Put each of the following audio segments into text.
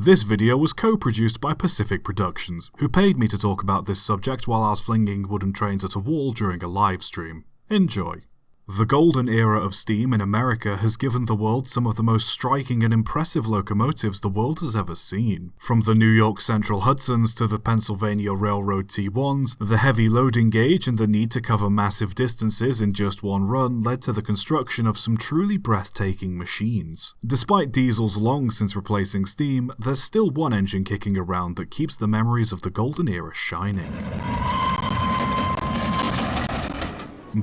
This video was co-produced by Pacific Productions, who paid me to talk about this subject while I was flinging wooden trains at a wall during a live stream. Enjoy. The golden era of steam in America has given the world some of the most striking and impressive locomotives the world has ever seen. From the New York Central Hudsons to the Pennsylvania Railroad T1s, the heavy loading gauge and the need to cover massive distances in just one run led to the construction of some truly breathtaking machines. Despite diesels long since replacing steam, there's still one engine kicking around that keeps the memories of the golden era shining.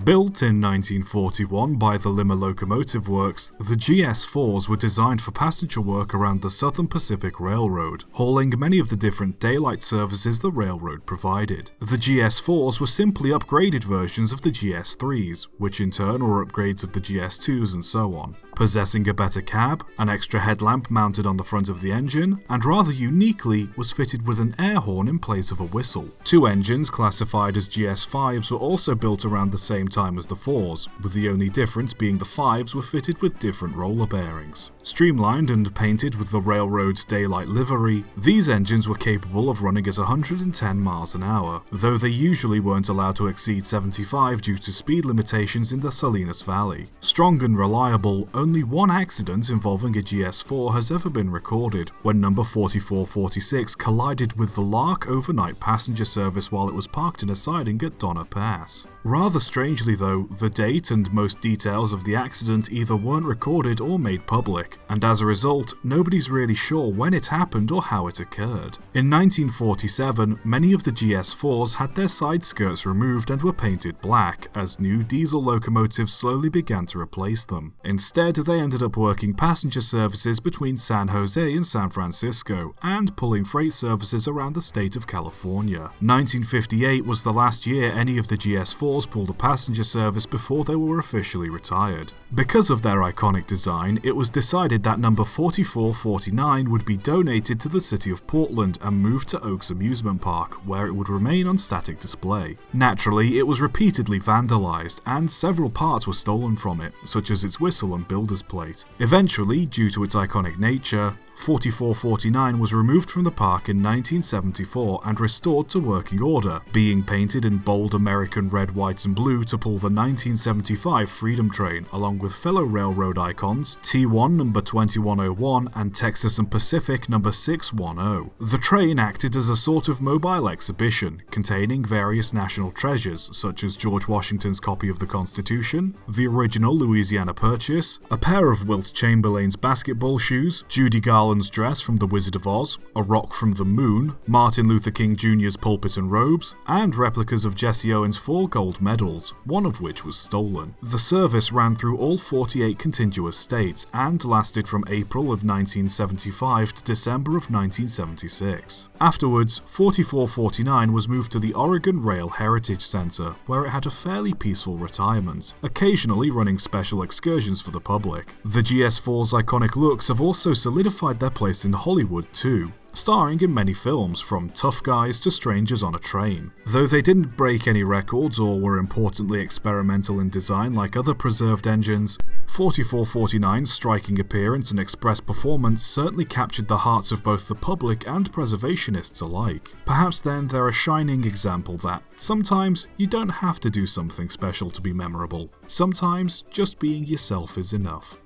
Built in 1941 by the Limmer Locomotive Works, the GS-4s were designed for passenger work around the Southern Pacific Railroad, hauling many of the different daylight services the railroad provided. The GS-4s were simply upgraded versions of the GS-3s, which in turn were upgrades of the GS-2s and so on. Possessing a better cab, an extra headlamp mounted on the front of the engine, and rather uniquely was fitted with an air horn in place of a whistle. Two engines classified as GS-5s were also built around the same time as the 4s, with the only difference being the 5s were fitted with different roller bearings. Streamlined and painted with the railroad's daylight livery, these engines were capable of running at 110 miles an hour, though they usually weren't allowed to exceed 75 due to speed limitations in the Salinas Valley. Strong and reliable, only one accident involving a GS-4 has ever been recorded, when number 4446 collided with the Lark overnight passenger service while it was parked in a siding at Donner Pass. Rather strangely though, the date and most details of the accident either weren't recorded or made public, and as a result, nobody's really sure when it happened or how it occurred. In 1947, many of the GS-4s had their side skirts removed and were painted black, as new diesel locomotives slowly began to replace them. Instead, they ended up working passenger services between San Jose and San Francisco, and pulling freight services around the state of California. 1958 was the last year any of the GS-4s pulled a passenger service before they were officially retired. Because of their iconic design, it was decided that number 4449 would be donated to the city of Portland and moved to Oaks Amusement Park, where it would remain on static display. Naturally, it was repeatedly vandalized, and several parts were stolen from it, such as its whistle and builder's plate. Eventually, due to its iconic nature, 4449 was removed from the park in 1974 and restored to working order, being painted in bold American red, white and blue to pull the 1975 Freedom Train, along with fellow railroad icons T1 number 2101 and Texas and Pacific number 610. The train acted as a sort of mobile exhibition, containing various national treasures such as George Washington's copy of the Constitution, the original Louisiana Purchase, a pair of Wilt Chamberlain's basketball shoes, Judy Garland's dress from The Wizard of Oz, a rock from the moon, Martin Luther King Jr.'s pulpit and robes, and replicas of Jesse Owens' 4 gold medals, one of which was stolen. The service ran through all 48 contiguous states and lasted from April of 1975 to December of 1976. Afterwards, 4449 was moved to the Oregon Rail Heritage Center, where it had a fairly peaceful retirement, occasionally running special excursions for the public. The GS-4's iconic looks have also solidified their place in Hollywood too, starring in many films from Tough Guys to Strangers on a Train. Though they didn't break any records or were importantly experimental in design like other preserved engines, 4449's striking appearance and express performance certainly captured the hearts of both the public and preservationists alike. Perhaps then they're a shining example that sometimes you don't have to do something special to be memorable. Sometimes just being yourself is enough.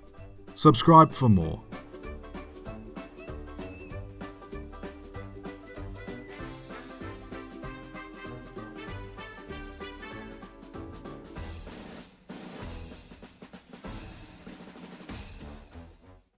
Subscribe for more.